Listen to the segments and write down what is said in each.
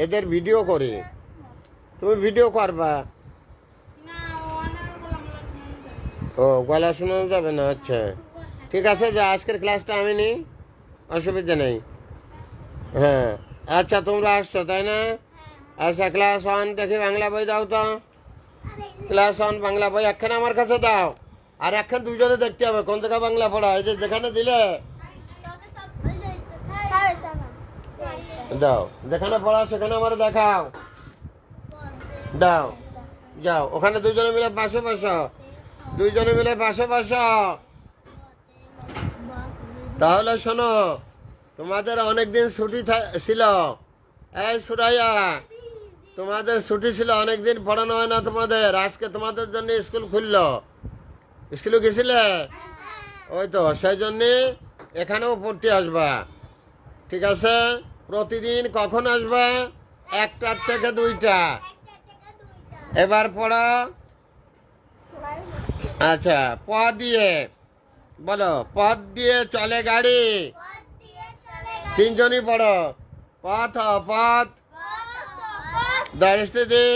এদের ভিডিও করে, তুমি ভিডিও করবা। ও গলা শোনানো যাবে না, আচ্ছা ঠিক আছে, যা আজকের ক্লাসটা আমি নিই, অসুবিধা নেই। হ্যাঁ আচ্ছা, তোমরা আসছো তাই না? আচ্ছা ক্লাস 1 দেখি বাংলা বই দাও তো। ক্লাস 1 বাংলা বই একখানে আমার কাছে দাও, আর একখান দুজনে দেখতে হবে কোন জায়গায় বাংলা পড়া, এই যে যেখানে দিলে দাও, যেখানে পড়া সেখানে আমার দেখাও, দাও যাও, ওখানে দুজনে মিলে পাশে বসো, দুইজনে মিলে পাশে বসো। তাহলে শোনো, তোমাদের অনেকদিন ছুটি ছিল, এই সুরাইয়া তোমাদের ছুটি ছিল, অনেকদিন পড়ানো হয় না তোমাদের, আজকে তোমাদের জন্য স্কুল খুললো। স্কুলে গেছিলে? ওই তো, সেই জন্যে এখানেও পড়তে আসবা, ঠিক আছে? প্রতিদিন কখন আসবা? 1টা থেকে 2টা। এবার পড়ো। আচ্ছা, পথ দিয়ে বলো, পথ দিয়ে চলে গাড়ি। তিনজনই পড়ো। পথ পথ দৃষ্টি।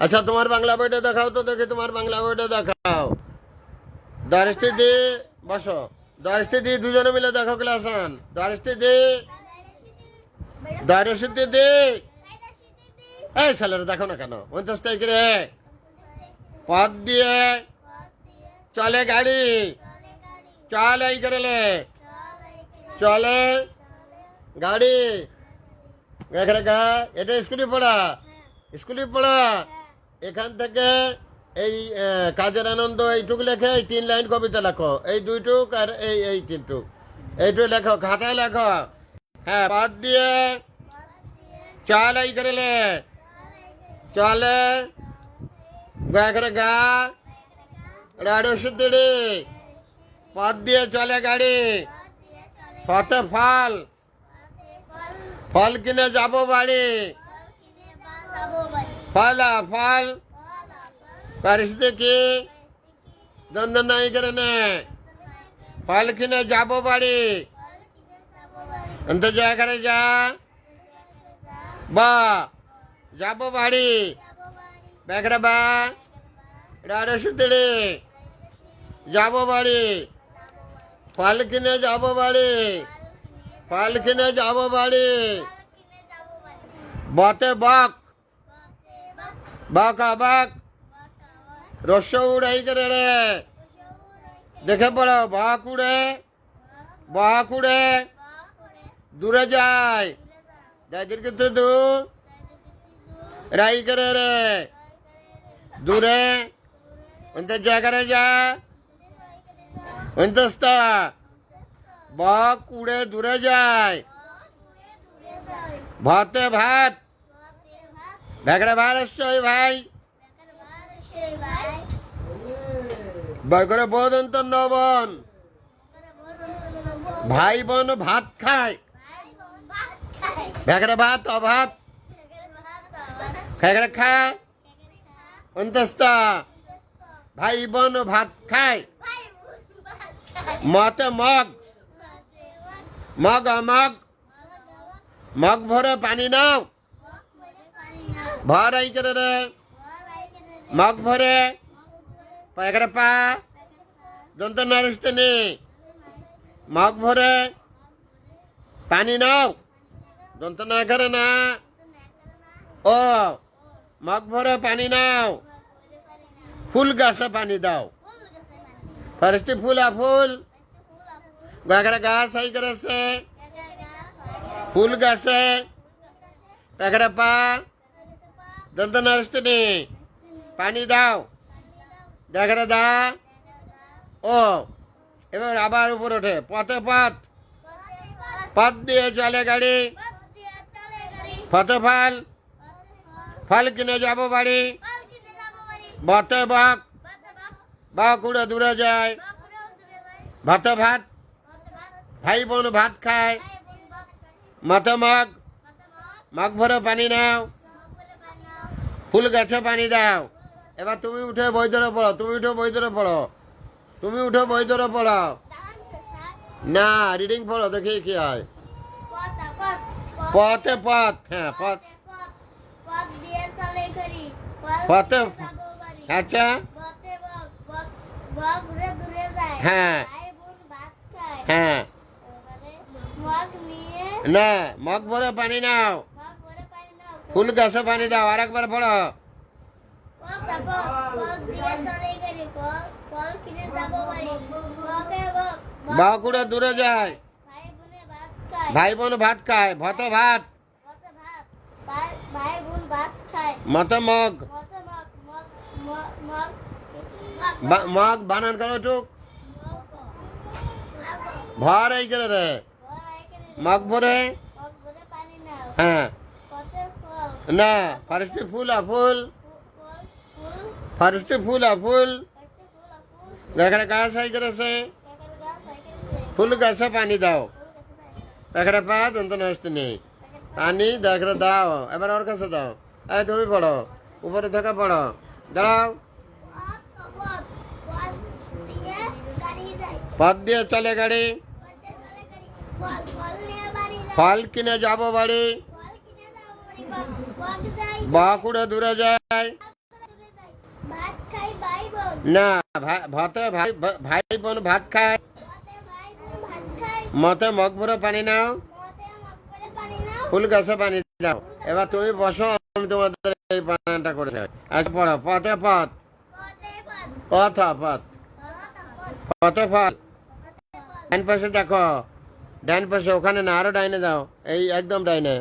আচ্ছা তোমার বাংলা বইটা দেখাও তো দেখি, তোমার বাংলা বইটা দেখাও। দৃষ্টি বসো, দৃষ্টি দুজনে মিলে দেখো ক্লাস 1। দৃষ্টি এই ছেলেরা দেখো না কেন, 50টাই করে। পথ দিয়ে চলে গাড়ি, চল এই করে চলে গাড়ি। এটা স্কুলে পড়া, স্কুলে পড়া। এখান থেকে এই কাজের আনন্দ এইটুকু লেখে, এই 3 লাইন কবিতা লেখো, এই 2টুক আর এই 3টুক, এইটুকু লেখো, খাতায় লেখো। হ্যাঁ, পথ দিয়ে চল এই করে চলে গা রাডো সুতড়ি। পথ দিয়ে চলে গাড়ি, পথে ফল, ফল কিনে যাবো বাড়ি। ফলা ফল পরিস্থিতি কি দ্বন্দ্ব নাই করে নে, ফল কিনে যাবো বাড়ি। অন্ত জায়গায় যা বা যাবো বাড়ি, ব্যাগরা বা রাডো সুতড়ি যাবো বাড়ি। ফল কিনে যাবো বাড়ি, ফল কিনে যাবো বাড়ি। বতে বক, বক বক রস্য উড়াই করে রে, দেখে পড়ো। বক উড়ে, বক উড়ে দূরে যায়, যাদের কিন্তু রাই করে রে দূরে। অন্ত জায়গায় যা, অন্তস্তা বক উড়ে দূরে যায়। ভাতে ভাত, ভেগড়ে ভাত আসছই ভাই, বগরে বোধ অন্তর নবন, ভাই বোন ভাত খায়। ভেগড়ে ভাত অভাত, ভেগড়ে খা অন্তস্তা, ভাই বোন ভাত খায়। মতে মগ, মগ মগ, মগ ভরে পানি নাও, ভর এই করে রে মগ ভরে। পায়গড়ে পা দন্ত নারস্তেনি, মগ ভরে পানি নাও, দন্ত না করে না। ও মগ ভরে পানি নাও, ফুল গাছে পানি দাও। ফরেস্টি ফুলা ফুল, গাগরা গাছ এই করেছে ফুল গাছে। পায়গড়ে পা দন্ত নারস্তেনি, পানি দাও, দেখরে দা। ও এবার আবার উপর ওঠে। পথে পথ, পথ দিয়ে চলে গাড়ি। পথে ফল, ফল কিনে যাবো বাড়ি। বতে বক, বক উড়ে দূরে যায়। ভাতে ভাত, ভাই বোন ভাত খায়। মতে মগ, মগ ভরে পানি নাও, ফুল গাছে পানি দাও। এবার তুমি উঠে বই ধরে পড়ো, তুমি উঠে বই ধরে পড়ো, তুমি উঠে বই ধরে পড়ো। না রিডিং পড়ো, দেখি কি হয়। পথে পথ, হ্যাঁ পথ। পথ দিয়ে চলে গাড়ি পথে, যাবো বাড়ি আচ্ছা পথে বক ঘুরে দূরে যায় হ্যাঁ ভাই বোন ভাত খায় হ্যাঁ। মগ নিয়ে না, মগ ভরে পানি নাও, মগ ভরে পানি নাও ফুল গাছে পানি দাও। আরেকবার পড়ো। পথ দিয়ে চলে গাড়ি ফল কিনে যাবো বাড়ি বকে বক উড়ে দূরে যায়, ভাই বোনে ভাত খায় ভাই বোন ভাত খায়। ভতে ভাত, পথে ভাত ভাই বোন ভাত খায় মতে মগ। মতে মগ মগ বানান করো টুক, ভর এই করে রে, মগ ভরে, মগ ভরে পানি নাও হ্যাঁ পথে ফল না, ফারস্তি ফুল ফুল, ফল ফুল ফারস্তি ফুল ফুল। করতে ফুল ফুল দেখে গাছ এই করেছে, কাকার গাছ সাইকেল ফুল গাছে পানি দাও। এখানে পা দন্ত নষ্ট নেই, পানি দেখে দাও। এবার ওর কাছে দাও। এই তুমি পড়ো, উপরে থেকে পড়ো, দাঁড়াও। পথ দিয়ে চলে গাড়ি, ফল কিনে যাবো বাড়ি, বক উড়ে দূরে যায়। না, ভতে ভাই বোন ভাত খায়। মতে মগ ভরে পানি নাও, ফুল গাছে পানি দাও। এবার তুমি বসো, আমি তোমাদের এই বানানটা করে যাই। আচ্ছা পড়ো। পথে পথ, পথ পথ, পথে ফল। ডান পাশে দেখো, ডান পাশে, ওখানে না, আরো ডাইনে দাও। এই একদম ডাইনে,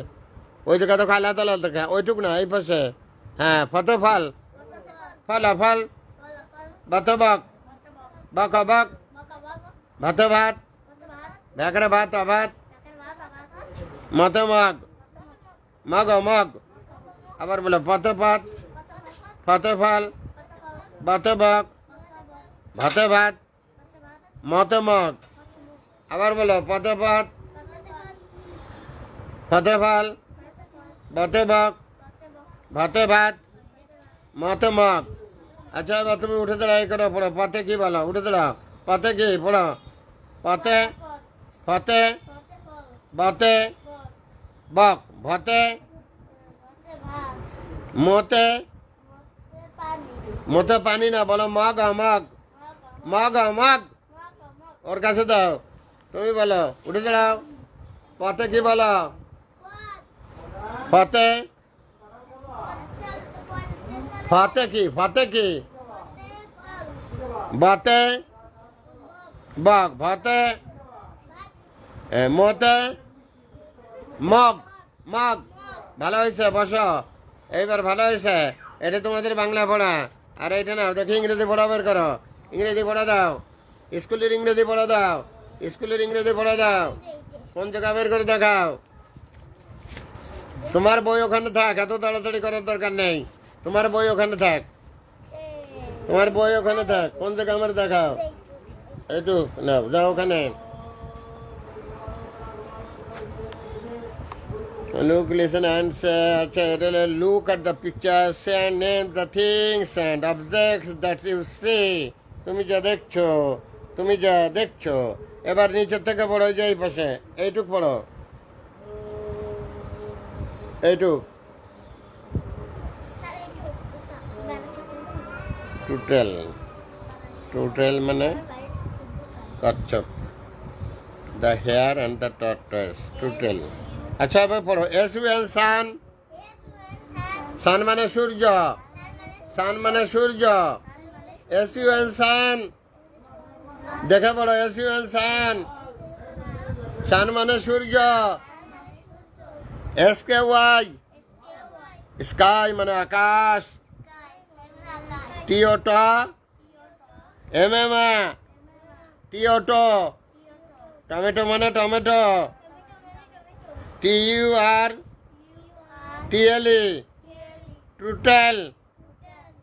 ওই জায়গা তো খালা তালা দেখা, ওইটুক না, এই পাশে, হ্যাঁ ফতে ফল, ফল ফল, বত বক, বক বক, ভাতে ভাত, ভেকরে ভাত অভাত, মতে মগ, মগ মগ। আবার বলো পথে পথ, ফতে ফল, বতে বক, ভাতে ভাত, মতে মগ। আবার বলো পথে পথ, ফতে ফল, বতে বক, ভাতে ভাত, মতে মগ। আচ্ছা এবার তুমি উঠে দাঁড়াই করো, পড়ো। পথে কি বলো? উঠে দাঁড়াও। পথে কি পড়ো? পথে, ফতে, বতে, বক, ভতে, মতে, মতে পানি না, বলো মগ মগ, মগ মগ। ওর কাছে দাও, তুমি বলো। উঠে দাঁড়াও। পথে কি বলো? ফতে, ফতে কি? ফতে কি? বতে, বক, ভতে, মতে, মগ, মগ। ভালো হয়েছে, বসো। এইবার ভালো হয়েছে। এটা তোমাদের বাংলা পড়া। আর এটা না, দেখি ইংরেজি পড়া বের করো। ইংরেজি পড়া দাও, স্কুলের ইংরেজি পড়া দাও, স্কুলের ইংরেজি পড়া দাও। কোন জায়গা বের করে দেখাও। তোমার বই ওখানে থাক, এত তাড়াতাড়ি করার দরকার নেই। তোমার বই ওখানে থাক, তোমার বই ওখানে থাক। কোন জায়গা আমার দেখাও। এইটু না, যাও ওখানে। Look, listen and say, look at the pictures and name the things and objects that you see. তুমি যা দেখছো, তুমি যা দেখছো। এবার নিচের থেকে পড়ো, যে এই পাশে এইটুক পড়ো, এইটুক। টুটেল, টুটেল মানে কচ্ছপ। The hare and the tortoise, turtle. আচ্ছা এবার পড়ো। S U N sun, sun মানে সূর্য, সান মানে সূর্য। এস ইউ এন সান, দেখে পড়ো। S U N sun, sun মানে সূর্য। এস কে ওয়াই, স্কাই মানে আকাশ। টিওটো, এম এম এ, টিওটো। টমেটো মানে tomato. T U R T L E, turtle.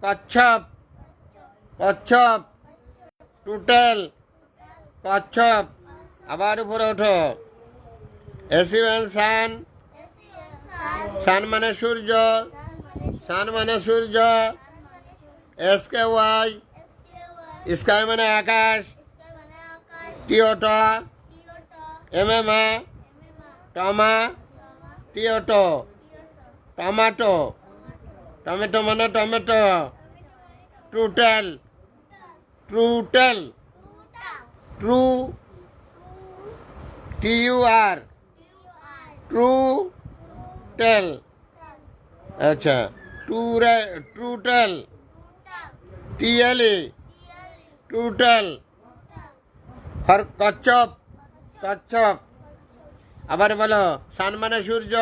কচ্ছপ, কচ্ছপ, টুটেল, কচ্ছপ। আবার উপরে ওঠো। S U N sun, sun মানে সূর্য, সান মানে সূর্য। এস কে ওয়াই, স্কাই মানে আকাশ। টিওটো, এম এম এ, টমা, টিওটো, টমেটো, টমেটো মানে টমেটো, ট্রুটেল, ট্রুটেল, ট্রু, TUR, ট্রু টেল। আচ্ছা, ট্রুটেল, TLE, ট্রুটেল, কচ্ছপ, কচ্ছপ। আবার বলো সান মানে সূর্য,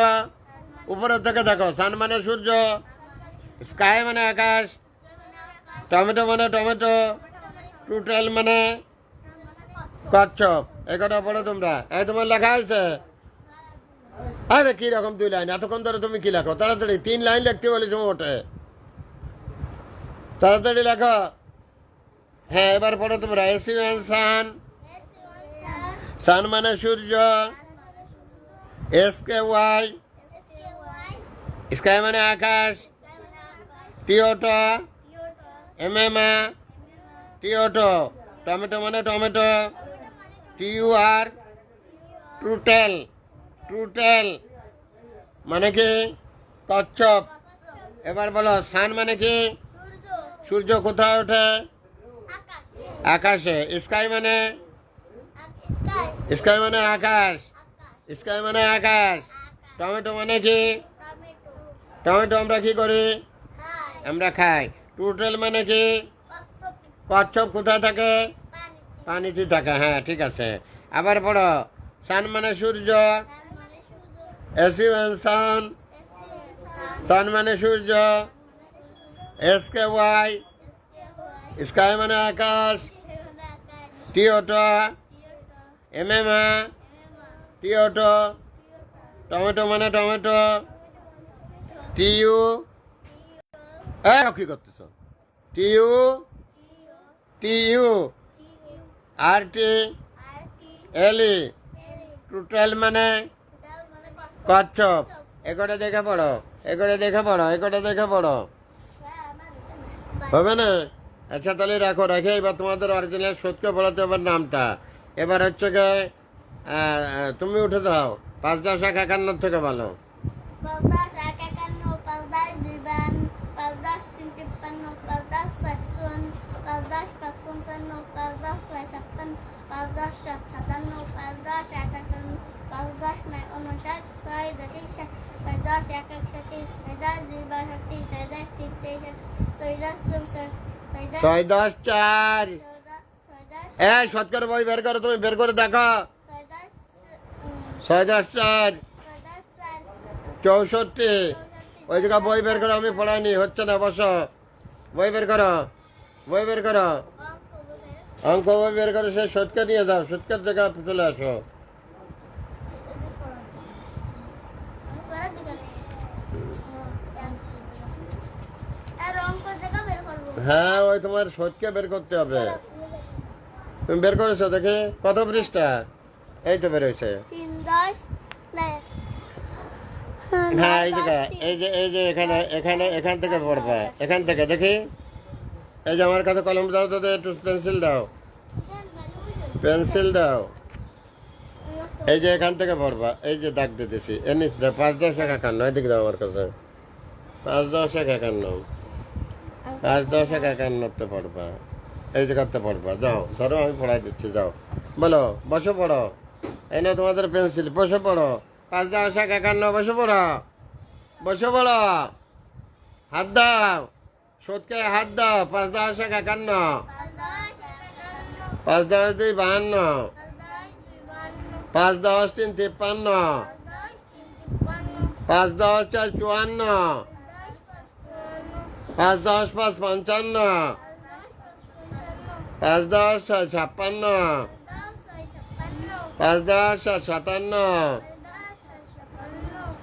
উপরের থেকে দেখো, সান মানে সূর্য, স্কাই মানে আকাশ, টমেটো মানে টমেটো, ট্রুটেল মানে কচ্ছপ। এই কথা পড়ো তোমরা। এই তোমার লেখা হয়েছে? আরে কি রকম 2 লাইন? এতক্ষণ ধরে তুমি কি লেখো? তাড়াতাড়ি 3 লাইন লিখতে বলেছি মোটে, তাড়াতাড়ি লেখো। হ্যাঁ, এবার পড়ো তোমরা। SUN সান, সান মানে সূর্য, SKY, স্কাই মানে আকাশ, টিওটো, MMA, টিওটো, টমেটো মানে টমেটো, TUR, ট্রুটেল, ট্রুটেল মানে কি? কচ্ছপ। এবার বলো সান মানে কি? সূর্য কোথায় ওঠে? আকাশে। স্কাই মানে? স্কাই মানে আকাশ, স্কাই মানে আকাশ। টমেটো মানে কি? টমেটো আমরা কি করি? আমরা খাই। ট্রুটেল মানে কি? কচ্ছপ কোথায় থাকে? পানিতে থাকে। হ্যাঁ, ঠিক আছে। আবার পড়ো সান মানে সূর্য, SUN সান, সান মানে সূর্য, SKY, স্কাই মানে আকাশ, টিওটো, MMA, টিওটো, টমেটো মানে টমেটো, TU, কি করতেছ? TU, RTLE, ট্রুটেল মানে কচ্ছপ। এগুলো দেখে পড়ো, এগুলো দেখে পড়ো, এগুলো দেখে পড়ো। হবে না? আচ্ছা তাহলে রাখো, রেখে এবার তোমাদের অরিজিনাল সত্যি পড়াতে এবার নামটা। এবার হচ্ছে গে তুমি উঠে যাও, 5 10 1 51 থেকে বলো। 5 10 1 51, 5 10 2 52, 5 10 3 53, 5 10 4 54, 5 10 5 55, 5 10 6 56, 5 10 7 57, 5 10 8 58, 5 10 9 59, 6 10 61, 6 10 1 61, 6 10 2 62, 6 10 3 63, 6 10 64, 6 10 4, 6 10 সৎকার বই বের করো, তুমি বের করে দেখো। 6 10 4, 64। ওই জায়গা বই বের করো, আমি পড়াইনি, হচ্ছে না, বসো। বই বের করো, বই বের করো, অঙ্ক বই বের করো। সে সৎকার নিয়ে যাও, সৎকার জায়গা চলে আসো। হ্যাঁ, ওই তোমার সৎকে বের করতে হবে। তুমি বের করেছো দেখে? কত পৃষ্ঠা? এই তো বের হয়েছে। 3 10 হ্যাঁ, এই জায়গা, এই যে এখান থেকে পড়বা, এখান থেকে দেখি। এই যে আমার কাছে কলম দাও তো, একটু পেন্সিল দাও, পেন্সিল দাও। এই যে এখান থেকে পড়বা, এই যে দাগ দিতেছি, এর নিচে 5 10 1 51, এদিকে দাও আমার কাছে। 5 10 1 51, 5 10 1 51 পড়বা, এই জায়গাতে পড়বা। যাও, ধরো আমি পড়াই দিচ্ছি, যাও বলো, বসে পড়ো। এই না তোমাদের পেন্সিল, বসে পড়ো। 5 10 1 51, বসে পড়ো, বসে পড়ো। হাত দাও, সত্যি হাত দাও। 5 10 1 51, 5 10 2 52, 5 10 3 53, 5 10 4 54, 5 10 5 55, 5 10 6 56, 5 10 7 57,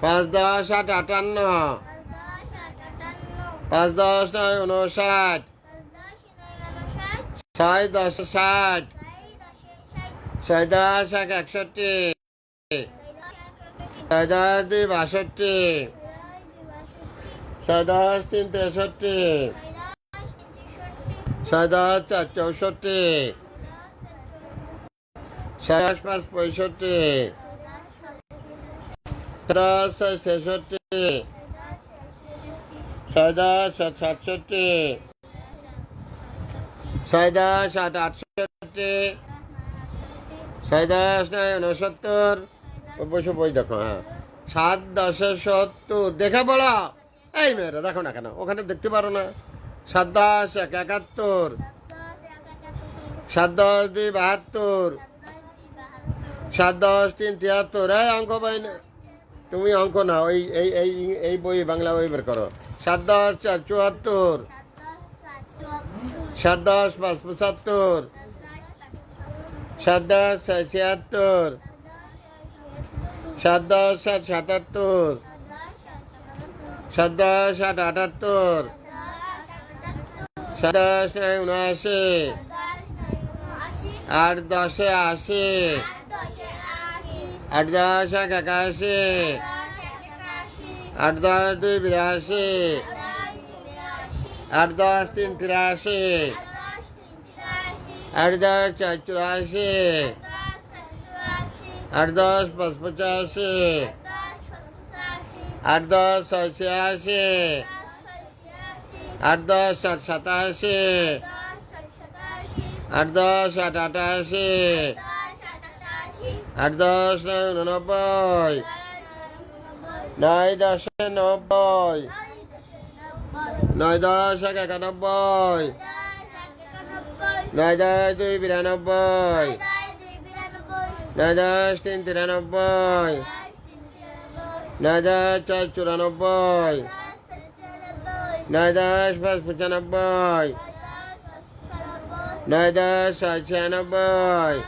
5 10 8 58, 5 10 9 59, 6 10 60, 6 10 1 61, 6 10 2 62, 6 10 3 63, 6 10 4 64, 6 10 5 65, 10 66 10 67 10 68 10 69 বসে বই দেখো। হ্যাঁ 7 10 70 দেখে বলো। এই মেয়েরা দেখো না কেন, ওখানে দেখতে পারো না? 7 10 71 7 10 2 72 7 10 3 73। এই অঙ্ক বই না, তুমি অঙ্ক না, ওই এই এই এই বই বাংলা বই বের করো। 7 10 4 74 7 10 5 75 7 10 6 76 7 10 7 77 7 10 8 78 7 10 79 8 10 80 8 10 81 8 10 2 82 8 10 3 83 8 10 4 84 8 10 5 85 8 10 6 86 8 10 7 87 8 10 8 88 8 10 99 9 10 90 9 10 91 9 10 2 92 9 10 3 93 9 10 4 94 9 10 5 95 9 10 6 96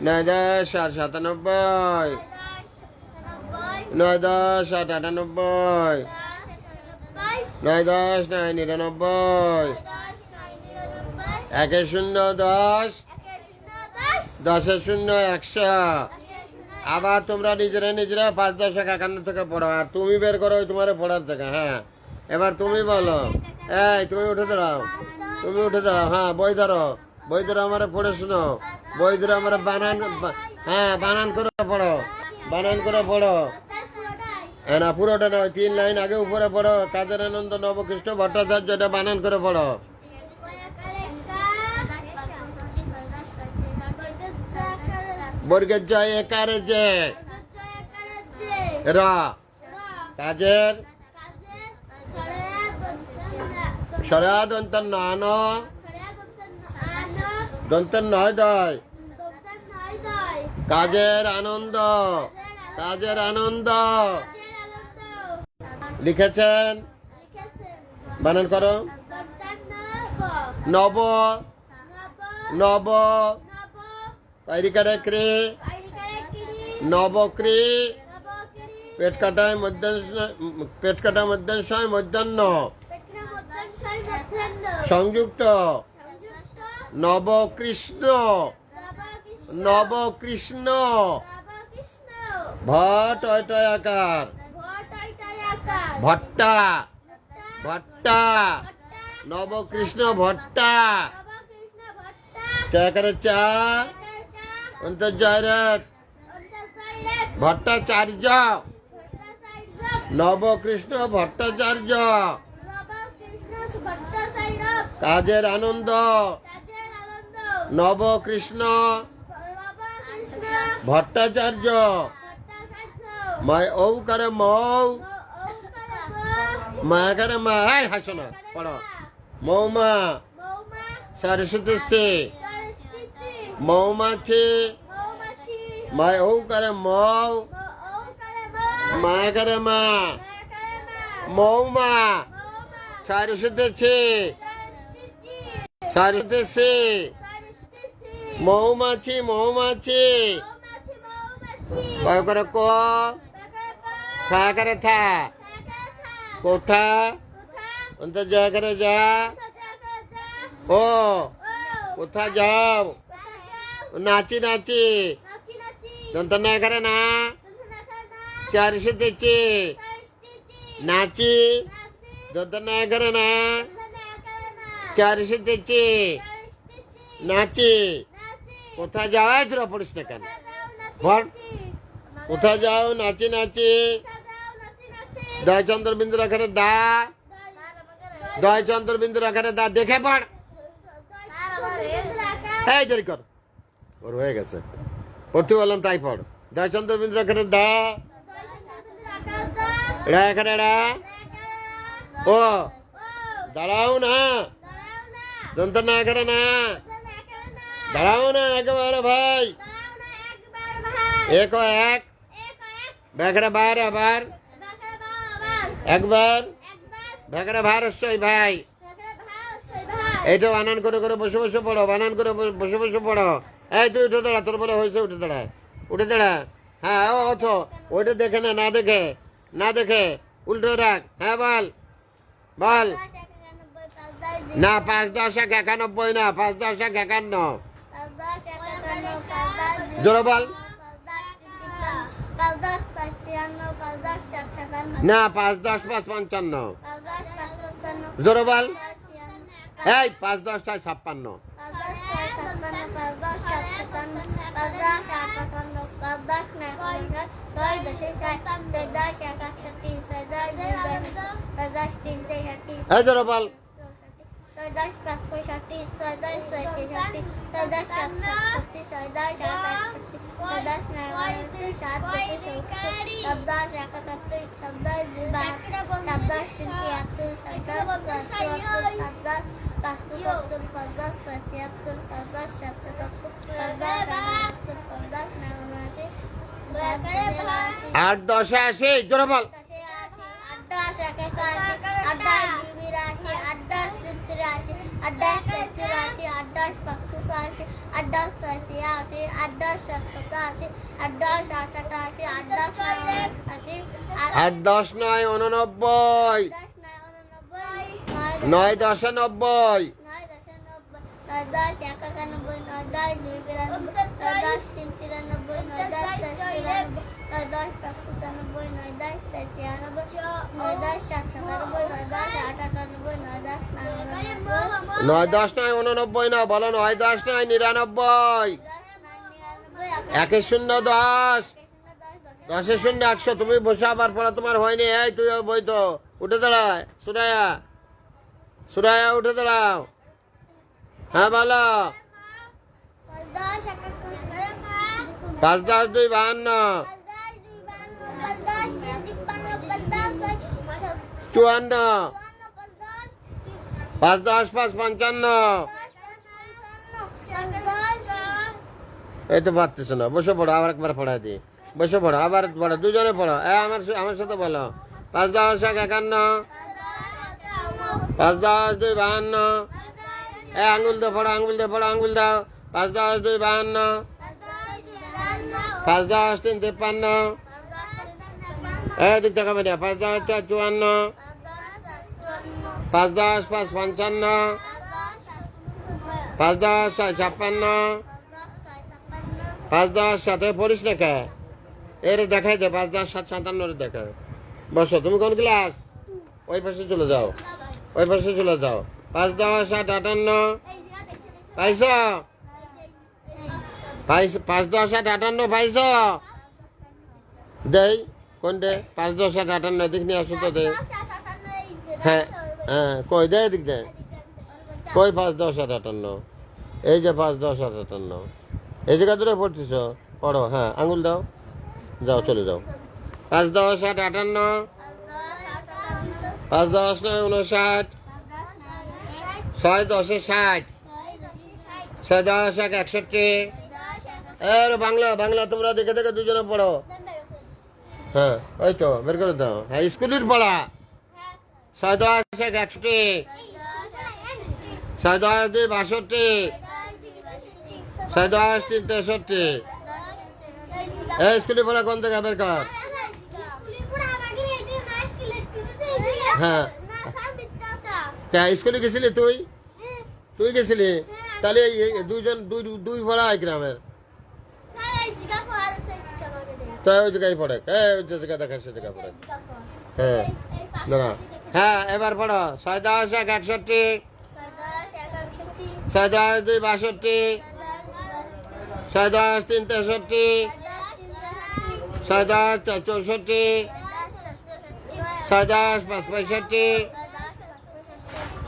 9 10 7 97 9 10 8 98 9 10 9 99 1 0 10 10 0 100। আবার তোমরা নিজেরা 5 10 51 থেকে পড়ো, আর তুমি বের করো তোমার পড়ার থেকে। হ্যাঁ এবার তুমি বলো। এই তুমি উঠে দাঁড়াও, তুমি উঠে দাঁড়াও। হ্যাঁ বই ধরো আমার পড়ে শোনো। বই ধরে আমার বানান, হ্যাঁ বানান করে পড়ো, বানান করে পড়ো। না পুরোটা নয়, 3 লাইন আগে উপরে পড়ো। কাজের আনন্দ নবকৃষ্ণ ভট্টাচার্য, এটা বানান করে পড়ো। বর্গের জয় একারে যে র, কাজের সরা দন্তের নান দন্তের নয় দয়, কাজের আনন্দ, কাজের আনন্দ লিখেছেন। বানান করো। নব, নব পাইরিকারে ক্রে, নবক্রি পেট কাটায় মধ্যাহ্ন মধ্যাহ্ন সংযুক্ত নবকৃষ্ণ, নবকৃষ্ণ ভট অয় আকার ভট্টা, ভট্টা নবকৃষ্ণ ভট্টা। চাকারে চা অন্তর্জয় ভট্টাচার্য, নবকৃষ্ণ ভট্টাচার্য। কাজের আনন্দ নবকৃষ্ণ ভট্টাচার্য। ও করে মৌ, মা করে মা, হাসো না পড়ো। মৌমা সরস্বতী সে মৌমাছি, মায় ও করে মৌ, মা করে মা, মৌমা সরস্বতী সরস্বতী মৌমাছি, মৌমাছি কয় করে ক, থা করে থা, কোথা অন্তর যা করে যা, ও কোথা যাও, নাচি নাচি দন্ত না করে না, সরস্বতী নাচি দন্ত না করে না, সরস্বতী নাচি। কোথা যাওয়াই তোরা পড়িস না কেন? উঠে যাও নাচি নাচি। দয় চন্দ্রবিন্দুর আকারে দা, দয় চন্দ্রবিন্দুর আকারে দা, দেখে পড়। এই দেরি কর, ওর হয়ে গেছে, পড়তে বললাম তাই পড়। দয় চন্দ্রবিন্দুর আকারে দা, রা আকারে রা, ও দাঁড়াও না, দন্ত না আকারে না, দাঁড়াও না একেবারে ভাই। এক ও এক, ব্যাকরে বার, আবার একবার, ব্যাকরে ভার অবশ্যই ভাই। এইটা বানান করে করে বসে বসে পড়ো, বানান করে বসে বসে পড়ো। এই তুই উঠে দাঁড়া, তোর বলে হয়েছে, উঠে দাঁড়া, উঠে দাঁড়া। হ্যাঁ ও অথো, ওইটা দেখে না, না দেখে, না দেখে উল্টো রাখ। হ্যাঁ বল বল। না 5 10 91 না, 5 10 51। জোরে বল। না 5 10 5 55। জোরে বল। এই 5 10 56। এই জোরে বল। আট 10 80। জোরে বল। আট 10 9 89, 9 10 90, 9 10 9 89 না, বলো 9 10 9 99, 1 0 10, 10 0 100। তুমি বসে আবার পড়া তোমার হয়নি। এই তুই বই তো, উঠে দাঁড়ায় সুরাইয়া, সুরাইয়া উঠে দাঁড়াও। হ্যাঁ বলো। 5 10 2 52, 54, 5 10 5 55। এই তো পারতেছো না, বসে পড়ো, আবার একবার পড়াই দিই। বসে পড়ো, আবার পড়ো, দুজনে পড়ো। আমার সাথে বলো। 5 10 51, 5 10 2 52। আঙ্গুল দিয়ে পড়ো, আঙ্গুল দিয়ে পড়ো, আঙ্গুল দাও। 5 10 2 52, 5 10 3 53। দিক দেখাবে না। 5 10 4 54, 5 10 5 55, 5 10 6 56, 5 10 7। পড়িস না কে? এর দেখাই দে, 5 10 7 57 দেখা। বসো, তুমি কোন ক্লাস? ওই পাশে চলে যাও, ওই পাশে চলে যাও। 5 10 8 58। পাইছ? 5 10 8 58 পাইছ? দেই কোনটে? 5 10 8 58 দিক নিয়ে আসো তো দে। হ্যাঁ হ্যাঁ, কই দে দিক দে। কই 5 10 8 58? এই যে 5 10 8 58। এই জায়গা ধরে পড়তেছ, পড়ো। হ্যাঁ আঙুল দাও, যাও চলে যাও। 5 10 8 58, 5 10 9 59, 6 10 60, 6 10 61। এর বাংলা বাংলা তোমরা দেখে দেখে দুজনে পড়ো। হ্যাঁ ওই তো বের করে দাও। হ্যাঁ স্কুলের পড়া। 6 10 61, 6 10 2 62, 6 10 3 63। এই স্কুলের পড়া কোন থেকে বের কর। হ্যাঁ স্কুলে গেছিলি তুই? তুই গেছিলি? তাহলে দুইজন দুই পড়া হয় গ্রামের। তাই ওই জায়গায় পড়ে, ওই জায়গা দেখা সে জায়গা পড়ে। হ্যাঁ দাঁড়া। হ্যাঁ এবার পড়ো। 6 10 61, 6 10 2 62, 6 10 3 63, ছয় দশ চার চৌষট্টি, ছয় দশ পাঁচ পঁয়ষট্টি,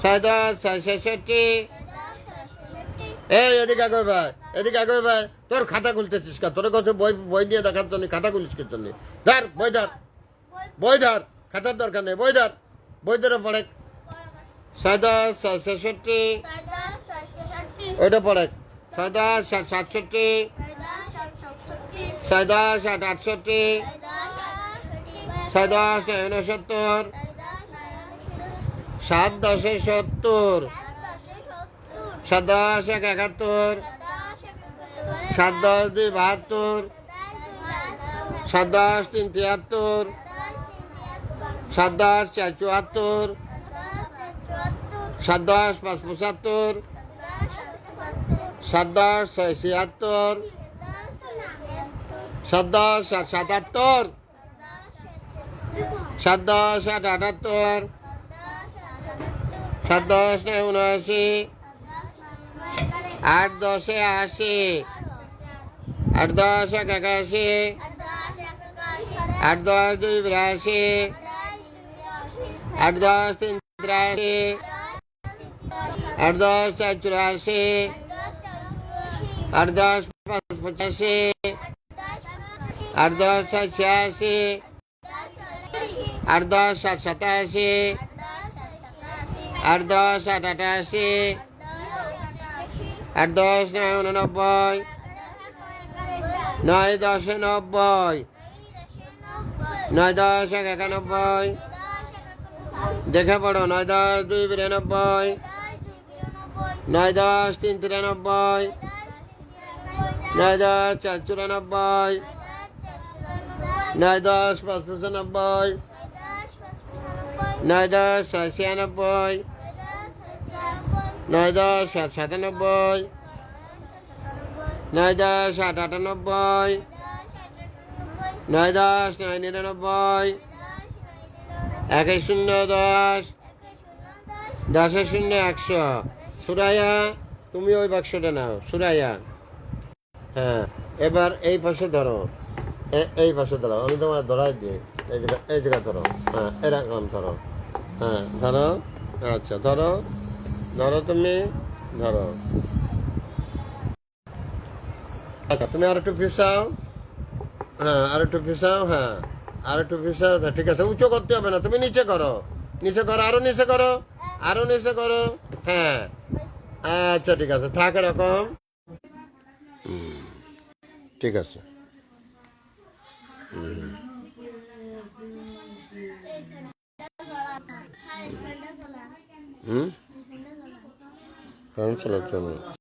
ছয় দশ ছয় ছেষট্টি। এই এদিকে আগে ভাই, এদিকে আগে ভাই। তোর খাতা খুলতেছিস কা? তোর কাছে বই বই নিয়ে দেখার জন্য খাতা খুলিস কি জন্য? ধর বই ধর, বই ধর, খাতার দরকার নেই, বই ধর, বই ধরে পড়ে। ছয় দশ ছয় ছেষট্টি, ওইটা পড়ে। ছয় দশ সাত সাতষট্টি, ছয় দশ আট আটষট্টি, ছয় দশ নয় ঊনসত্তর, সাত দশে সত্তর, সাত দশ এক একাত্তর, সাত দশ দুই বাহাত্তর, সাত দশ তিন তিয়াত্তর, সাত দশ চার চুয়াত্তর, সাত দশ পাঁচ পঁচাত্তর, সাত দশ ছয় ছিয়াত্তর, সাত দশ সাত সাতাত্তর, সাত দশ আট আটাত্তর, সাত দশ নয় উনআশি, আট দশে আশি, আট দশ এক একাশি, আট দশ দুই বিরাশি, আট দশ তিন তিরাশি, আট দশ চার চুরাশি, আট দশ পাঁচ পঁচাশি, আট দশ ছয় ছিয়াশি, আট দশ সাত সাতাশি, আট দশ আট আটাশি, আট দশ নয় উননব্বই, নয় দশে নব্বই, নয় দশ এক একানব্বই, দেখে পড়ো। নয় দশ দুই বিরানব্বই, নয় দশ তিন তিরানব্বই, নয় দশ চার চুরানব্বই, নয় দশ পাঁচ পঁচানব্বই, নয় দশ ছয় ছিয়ানব্বই, নয় দশ সাত সাতানব্বই, নয় দশ আট আটানব্বই, নয় দশ নয় নিরানব্বই, একে শূন্য দশ, দশে শূন্য একশো। সুরাইয়া তুমি ওই বাক্সটা নাও, সুরাইয়া। হ্যাঁ, এবার এই পাশে ধরো, এই পাশে ধরো, আমি তোমার ধরাই দিই। এই জায়গা ধরো, হ্যাঁ এরকম ধরো, হ্যাঁ ধরো, আচ্ছা ধরো, ধরো তুমি, ধরো। আচ্ছা তুমি আর একটু পিছাও, হ্যাঁ আর একটু পিছাও, হ্যাঁ আর একটু পিছাও, ঠিক আছে। উঁচু করতে হবে না, তুমি নিচে করো, নিচে করো, আরো নিচে করো, আরো নিচে করো, হ্যাঁ আচ্ছা ঠিক আছে, থাক এরকম, ঠিক আছে। হুম, কেমন চালাচ্ছ?